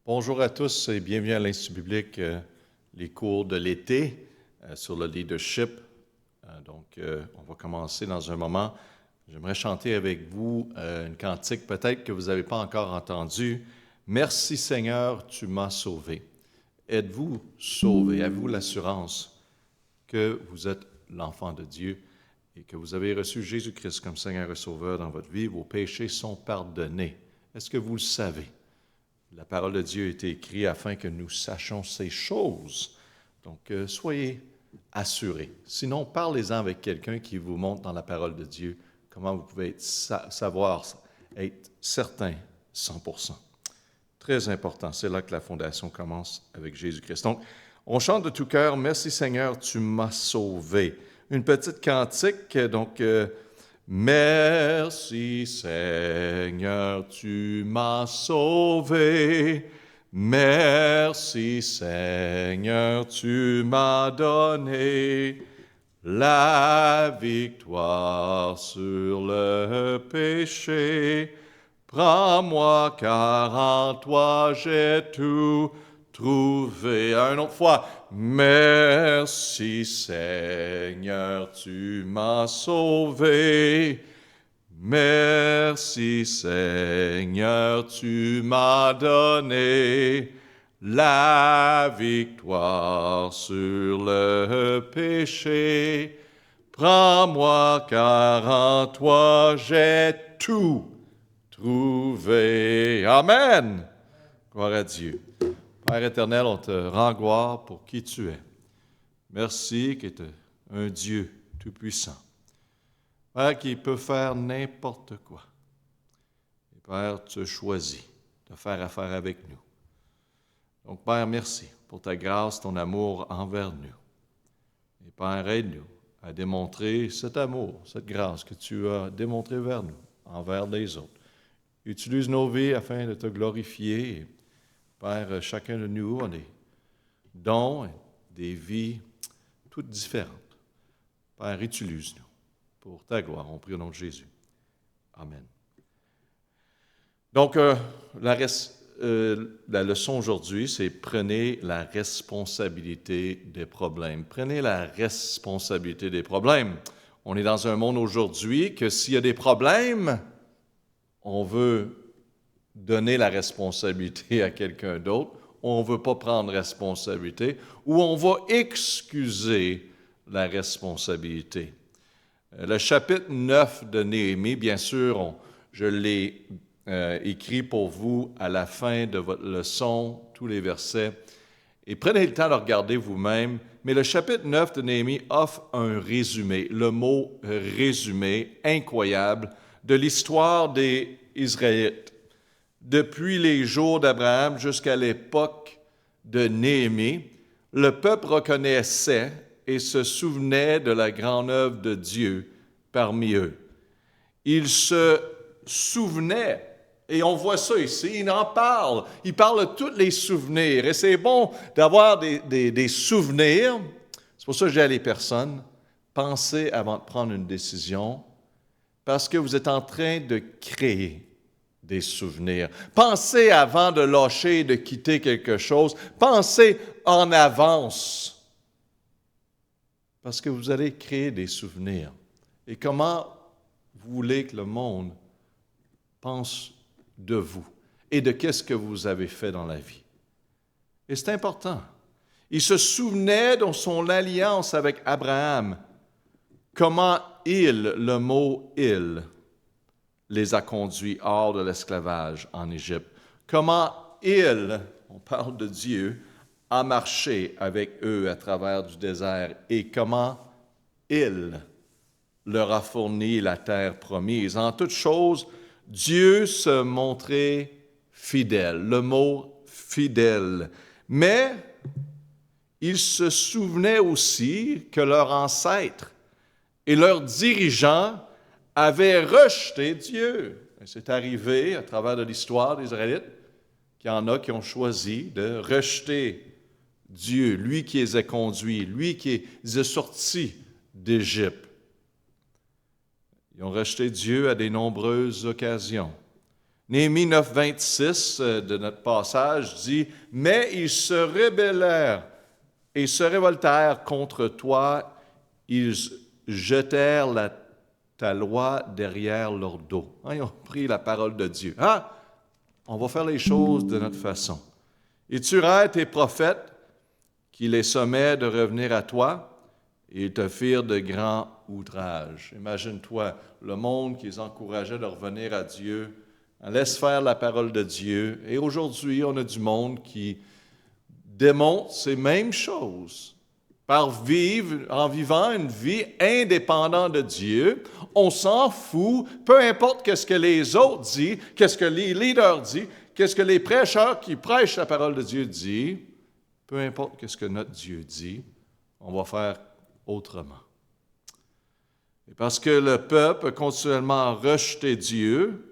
Bonjour à tous et bienvenue à l'Institut biblique, les cours de l'été sur le leadership. On va commencer dans un moment. J'aimerais chanter avec vous une cantique peut-être que vous n'avez pas encore entendue. Merci Seigneur, tu m'as sauvé. Êtes-vous sauvé? Avez-vous l'assurance que vous êtes l'enfant de Dieu et que vous avez reçu Jésus-Christ comme Seigneur et Sauveur dans votre vie? Vos péchés sont pardonnés. Est-ce que vous le savez? La parole de Dieu a été écrite afin que nous sachions ces choses. Donc, soyez assurés. Sinon, parlez-en avec quelqu'un qui vous montre dans la parole de Dieu comment vous pouvez savoir, être certain 100%. Très important. C'est là que la fondation commence avec Jésus-Christ. Donc, on chante de tout cœur, « Merci Seigneur, tu m'as sauvé ». Une petite cantique, donc... Merci Seigneur, tu m'as sauvé. Merci Seigneur, tu m'as donné la victoire sur le péché. Prends-moi car en toi j'ai tout trouvé. Une autre fois. Merci Seigneur, tu m'as sauvé. Merci Seigneur, tu m'as donné la victoire sur le péché. Prends-moi car en toi j'ai tout trouvé. Amen. Gloire à Dieu. Père éternel, on te rend gloire pour qui tu es. Merci qui est un Dieu tout-puissant. Père qui peut faire n'importe quoi. Et Père, tu as choisi de faire affaire avec nous. Donc Père, merci pour ta grâce, ton amour envers nous. Et Père, aide-nous à démontrer cet amour, cette grâce que tu as démontrée vers nous, envers les autres. Utilise nos vies afin de te glorifier. Père, chacun de nous a des dons, des vies toutes différentes. Père, utilise-nous pour ta gloire. On prie au nom de Jésus. Amen. Donc, la leçon aujourd'hui, c'est prenez la responsabilité des problèmes. Prenez la responsabilité des problèmes. On est dans un monde aujourd'hui que s'il y a des problèmes, on veut donner la responsabilité à quelqu'un d'autre, on ne veut pas prendre responsabilité, ou on va excuser la responsabilité. Le chapitre 9 de Néhémie, bien sûr, je l'ai écrit pour vous à la fin de votre leçon, tous les versets, et prenez le temps de regarder vous-même, mais le chapitre 9 de Néhémie offre un résumé, le mot résumé, incroyable, de l'histoire des Israélites. Depuis les jours d'Abraham jusqu'à l'époque de Néhémie, le peuple reconnaissait et se souvenait de la grande œuvre de Dieu parmi eux. Il se souvenait, et on voit ça ici, il en parle. Il parle de tous les souvenirs, et c'est bon d'avoir des souvenirs. C'est pour ça que j'ai à les personnes, pensez avant de prendre une décision, parce que vous êtes en train de créer des souvenirs. Pensez avant de lâcher, de quitter quelque chose. Pensez en avance. Parce que vous allez créer des souvenirs. Et comment vous voulez que le monde pense de vous et de qu'est-ce que vous avez fait dans la vie. Et c'est important. Il se souvenait de son alliance avec Abraham. Comment le mot « il », les a conduits hors de l'esclavage en Égypte. Comment on parle de Dieu, a marché avec eux à travers du désert et comment il leur a fourni la terre promise. En toutes choses, Dieu se montrait fidèle, le mot fidèle. Mais il se souvenait aussi que leurs ancêtres et leurs dirigeants avaient rejeté Dieu. C'est arrivé à travers de l'histoire des Israélites qu'il y en a qui ont choisi de rejeter Dieu, lui qui les a conduits, lui qui les a sortis d'Égypte. Ils ont rejeté Dieu à de nombreuses occasions. Néhémie 9, 26 de notre passage dit « Mais ils se rebellèrent et se révoltèrent contre toi, ils jetèrent ta loi derrière leur dos. » Ils ont pris la parole de Dieu. On va faire les choses de notre façon. « Ils tuèrent tes prophètes qui les sommaient de revenir à toi, et ils te firent de grands outrages. » Imagine-toi, le monde qui les encourageait de revenir à Dieu, laisse faire la parole de Dieu. Et aujourd'hui, on a du monde qui démontre ces mêmes choses. En vivant une vie indépendante de Dieu, on s'en fout, peu importe ce que les autres disent, qu'est-ce que les leaders disent, qu'est-ce que les prêcheurs qui prêchent la parole de Dieu disent, peu importe ce que notre Dieu dit, on va faire autrement. Et parce que le peuple a continuellement rejeté Dieu,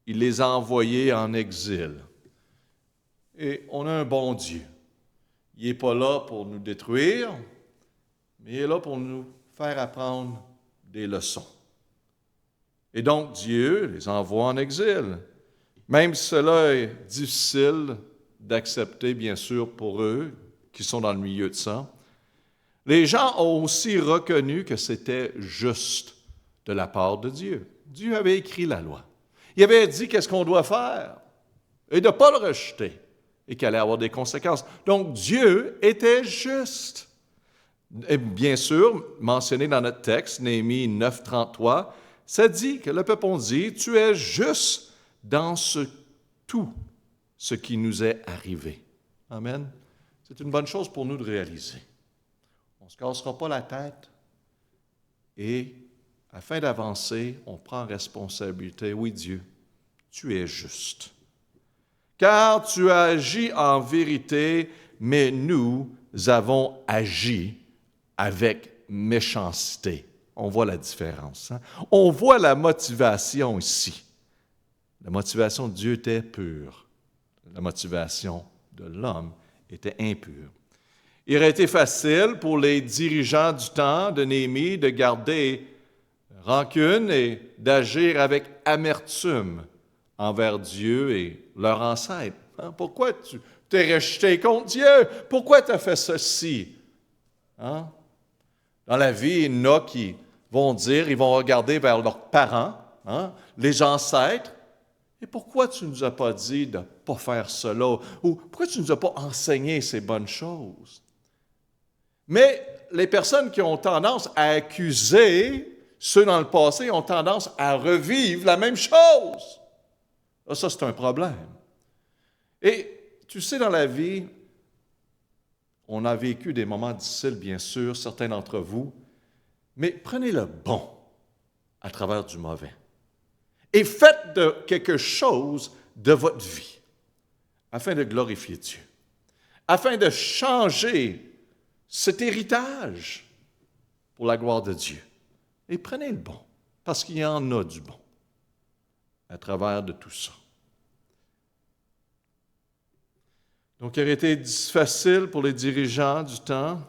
il les a envoyés en exil. Et on a un bon Dieu. Il n'est pas là pour nous détruire, mais il est là pour nous faire apprendre des leçons. Et donc Dieu les envoie en exil. Même si cela est difficile d'accepter, bien sûr, pour eux, qui sont dans le milieu de ça, les gens ont aussi reconnu que c'était juste de la part de Dieu. Dieu avait écrit la loi. Il avait dit qu'est-ce qu'on doit faire et de ne pas le rejeter et qu'il allait avoir des conséquences. Donc, Dieu était juste. Et bien sûr, mentionné dans notre texte, Néhémie 9, 33, ça dit que le peuple dit, « Tu es juste dans tout ce qui nous est arrivé. » Amen. C'est une bonne chose pour nous de réaliser. On ne se cassera pas la tête et afin d'avancer, on prend responsabilité. Oui, Dieu, tu es juste. Car tu as agi en vérité, mais nous avons agi avec méchanceté. On voit la différence. On voit la motivation ici. La motivation de Dieu était pure. La motivation de l'homme était impure. Il aurait été facile pour les dirigeants du temps de Néhémie de garder rancune et d'agir avec amertume envers Dieu et leurs ancêtres. Pourquoi tu t'es rejeté contre Dieu? Pourquoi tu as fait ceci? Dans la vie, il y en a qui vont dire, ils vont regarder vers leurs parents, les ancêtres, et pourquoi tu ne nous as pas dit de ne pas faire cela? Ou pourquoi tu ne nous as pas enseigné ces bonnes choses? Mais les personnes qui ont tendance à accuser ceux dans le passé ont tendance à revivre la même chose. Ça, c'est un problème. Et tu sais, dans la vie, on a vécu des moments difficiles, bien sûr, certains d'entre vous, mais prenez le bon à travers du mauvais. Et faites de quelque chose de votre vie afin de glorifier Dieu, afin de changer cet héritage pour la gloire de Dieu. Et prenez le bon, parce qu'il y en a du bon à travers de tout ça. Donc, il aurait été facile pour les dirigeants du temps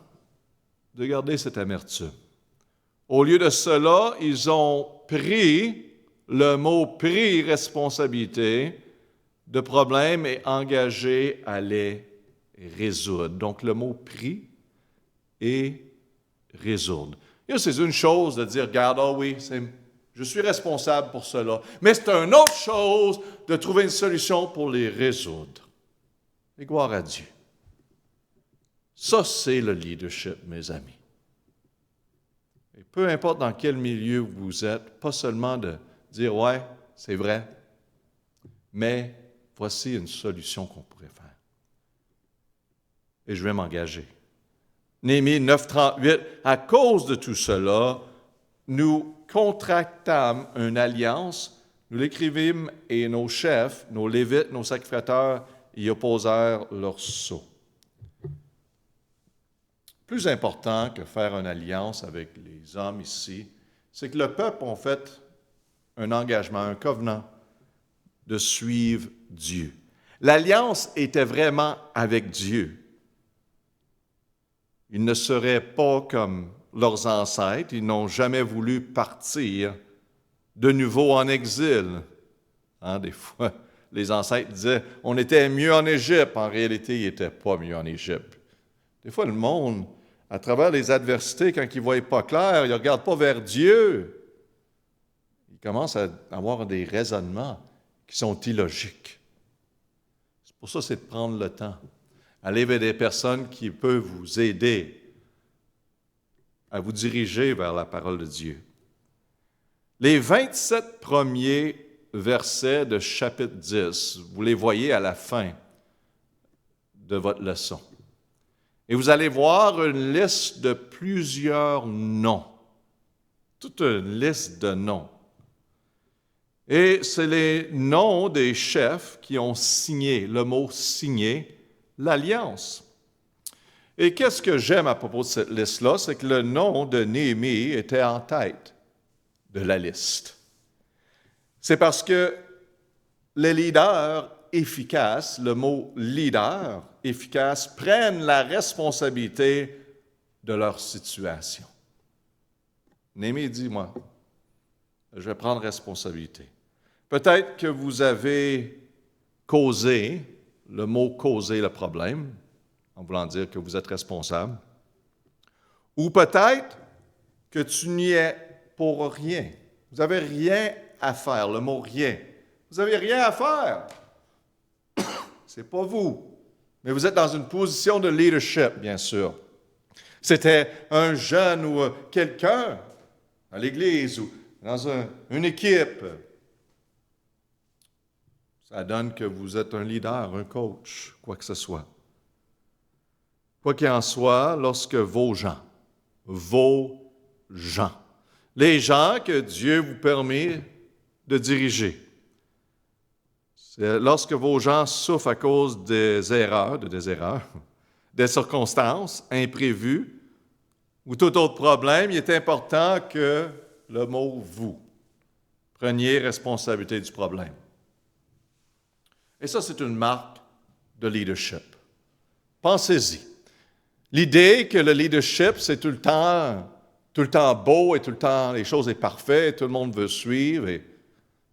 de garder cette amertume. Au lieu de cela, ils ont pris le mot « pris responsabilité » de problèmes et engagé à les résoudre. Donc, le mot « pris » et « résoudre ». C'est une chose de dire, regarde, oui, je suis responsable pour cela. Mais c'est une autre chose de trouver une solution pour les résoudre. Et gloire à Dieu. Ça, c'est le leadership, mes amis. Et peu importe dans quel milieu vous êtes, pas seulement de dire, ouais, c'est vrai, mais voici une solution qu'on pourrait faire. Et je vais m'engager. Néhémie 9, 38, à cause de tout cela, nous contractâmes une alliance, nous l'écrivîmes et nos chefs, nos lévites, nos sacrificateurs y opposèrent leur sceau. Plus important que faire une alliance avec les hommes ici, c'est que le peuple a fait un engagement, un covenant de suivre Dieu. L'alliance était vraiment avec Dieu. Ils ne seraient pas comme leurs ancêtres, ils n'ont jamais voulu partir de nouveau en exil. Hein, des fois, les ancêtres disaient « on était mieux en Égypte ». En réalité, ils n'étaient pas mieux en Égypte. Des fois, le monde, à travers les adversités, quand il ne voit pas clair, il ne regarde pas vers Dieu. Il commence à avoir des raisonnements qui sont illogiques. C'est pour ça, c'est de prendre le temps. Aller vers des personnes qui peuvent vous aider à vous diriger vers la parole de Dieu. Les 27 premiers versets de chapitre 10, vous les voyez à la fin de votre leçon. Et vous allez voir une liste de plusieurs noms, toute une liste de noms. Et c'est les noms des chefs qui ont signé, le mot signé, l'alliance. Et qu'est-ce que j'aime à propos de cette liste-là, c'est que le nom de Néhémie était en tête de la liste. C'est parce que les leaders efficaces, le mot leader efficace, prennent la responsabilité de leur situation. Néhémie dit, moi, je vais prendre responsabilité. Peut-être que vous avez causé, le mot causer le problème, en voulant dire que vous êtes responsable. Ou peut-être que tu n'y es pour rien. Vous n'avez rien à faire, le mot rien. Vous n'avez rien à faire. Ce n'est pas vous. Mais vous êtes dans une position de leadership, bien sûr. C'était un jeune ou quelqu'un à l'église ou dans une équipe. Ça donne que vous êtes un leader, un coach, quoi que ce soit. Quoi qu'il en soit, lorsque vos gens, les gens que Dieu vous permet de diriger, c'est lorsque vos gens souffrent à cause des erreurs, des circonstances imprévues ou tout autre problème, il est important que le mot « vous » preniez responsabilité du problème. Et ça, c'est une marque de leadership. Pensez-y. L'idée que le leadership, c'est tout le temps beau et tout le temps les choses sont parfaites, et tout le monde veut suivre, et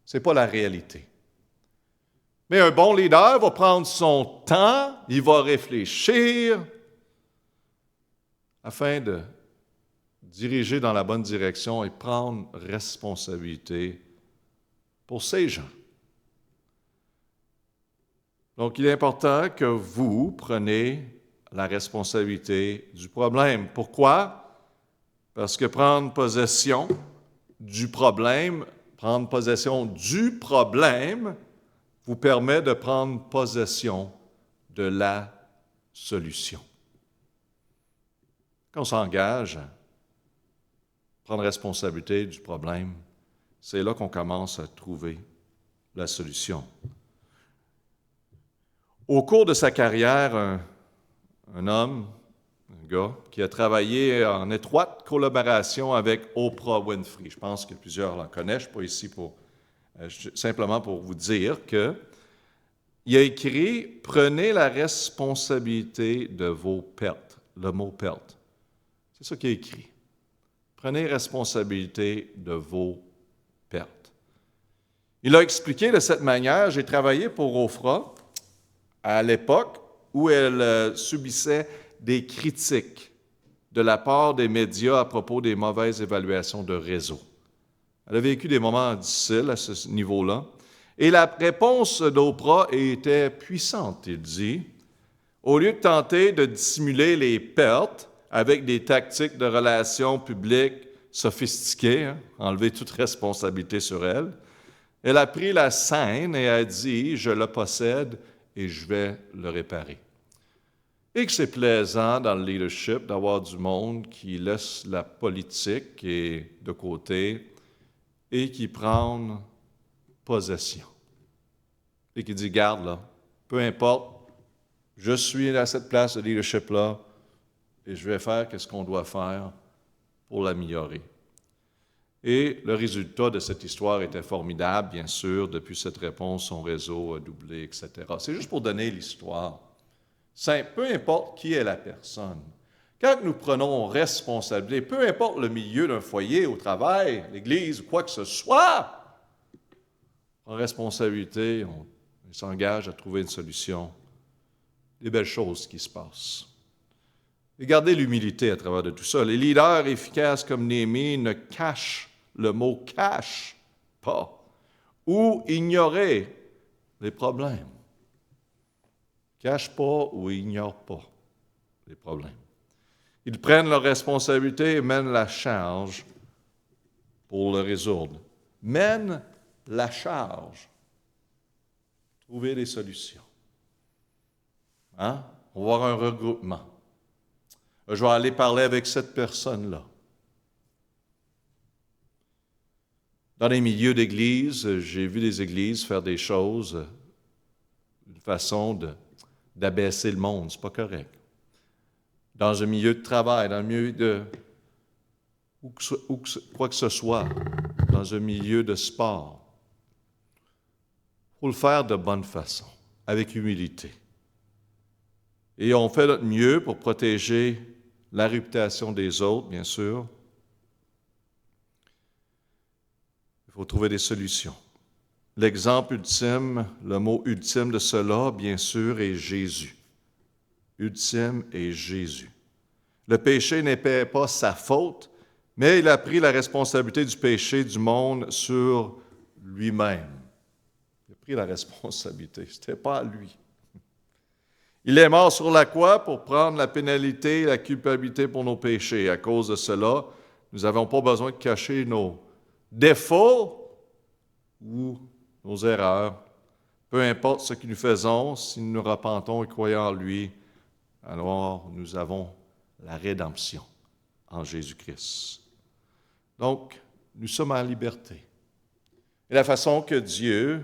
ce n'est pas la réalité. Mais un bon leader va prendre son temps, il va réfléchir afin de diriger dans la bonne direction et prendre responsabilité pour ces gens. Donc, il est important que vous preniez la responsabilité du problème. Pourquoi? Parce que prendre possession du problème vous permet de prendre possession de la solution. Quand on s'engage à prendre responsabilité du problème, c'est là qu'on commence à trouver la solution. Au cours de sa carrière, un homme, un gars, qui a travaillé en étroite collaboration avec Oprah Winfrey. Je pense que plusieurs la connaissent. Je ne suis pas ici simplement pour vous dire qu'il a écrit « Prenez la responsabilité de vos pertes ». Le mot « perte ». C'est ça qu'il a écrit. Prenez responsabilité de vos pertes. Il a expliqué de cette manière, j'ai travaillé pour Oprah à l'époque où elle subissait des critiques de la part des médias à propos des mauvaises évaluations de réseau. Elle a vécu des moments difficiles à ce niveau-là. Et la réponse d'Oprah était puissante, il dit. Au lieu de tenter de dissimuler les pertes avec des tactiques de relations publiques sophistiquées, enlever toute responsabilité sur elle, elle a pris la scène et a dit « Je le possède et je vais le réparer ». Et que c'est plaisant dans le leadership d'avoir du monde qui laisse la politique de côté et qui prend possession. Et qui dit, garde là, peu importe, je suis à cette place de leadership-là et je vais faire ce qu'on doit faire pour l'améliorer. Et le résultat de cette histoire était formidable, bien sûr. Depuis cette réponse, son réseau a doublé, etc. C'est juste pour donner l'histoire. Peu importe qui est la personne, quand nous prenons responsabilité, peu importe le milieu d'un foyer, au travail, l'église ou quoi que ce soit, prend responsabilité, on s'engage à trouver une solution. Des belles choses qui se passent. Et gardez l'humilité à travers de tout ça. Les leaders efficaces comme Néhémie ne cachent, le mot cache pas, ou ignorer les problèmes. Cache pas ou ignore pas les problèmes. Ils prennent leurs responsabilités et mènent la charge pour le résoudre. Mènent la charge. Trouver des solutions. Hein? On va avoir un regroupement. Je vais aller parler avec cette personne-là. Dans les milieux d'église, j'ai vu des églises faire des choses d'une façon d'abaisser le monde. C'est pas correct. Dans un milieu de travail, dans un milieu de quoi que ce soit, dans un milieu de sport, il faut le faire de bonne façon, avec humilité. Et on fait notre mieux pour protéger la réputation des autres, bien sûr. Il faut trouver des solutions. L'exemple ultime, le mot ultime de cela, bien sûr, est Jésus. Ultime est Jésus. Le péché n'était pas sa faute, mais il a pris la responsabilité du péché du monde sur lui-même. Il a pris la responsabilité, ce n'était pas à lui. Il est mort sur la croix pour prendre la pénalité et la culpabilité pour nos péchés. À cause de cela, nous n'avons pas besoin de cacher nos défauts ou nos erreurs. Peu importe ce que nous faisons, si nous nous repentons et croyons en lui, alors nous avons la rédemption en Jésus-Christ. Donc, nous sommes en liberté. Et la façon que Dieu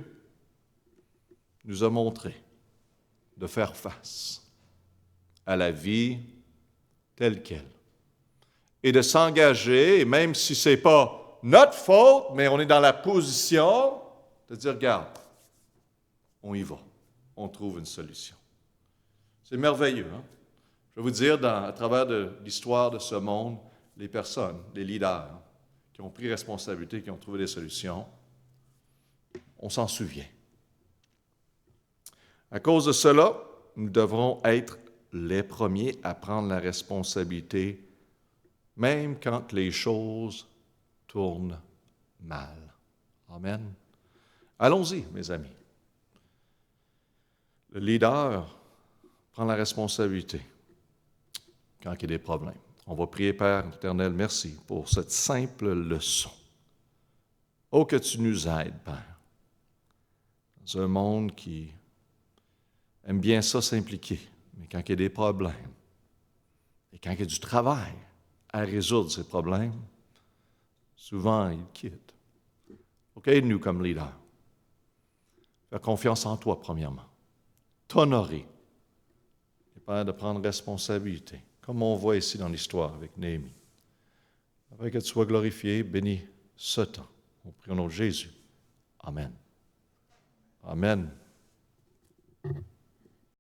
nous a montré de faire face à la vie telle qu'elle. Et de s'engager, et même si ce n'est pas notre faute, mais on est dans la position de dire, regarde, on y va, on trouve une solution. C'est merveilleux, hein? Je vais vous dire, à travers de l'histoire de ce monde, les personnes, les leaders, qui ont pris responsabilité, qui ont trouvé des solutions, on s'en souvient. À cause de cela, nous devrons être les premiers à prendre la responsabilité, même quand les choses tournent mal. Amen. Allons-y, mes amis. Le leader prend la responsabilité quand il y a des problèmes. On va prier, Père éternel, merci pour cette simple leçon. Oh, que tu nous aides, Père, dans un monde qui aime bien ça s'impliquer, mais quand il y a des problèmes, et quand il y a du travail à résoudre ces problèmes, souvent ils quittent. Donc, aide-nous comme leader. Faire confiance en toi, premièrement. T'honorer. Et Père, de prendre responsabilité, comme on voit ici dans l'histoire avec Néhémie. Afin que tu sois glorifié, bénis ce temps. On prie au nom de Jésus. Amen. Amen.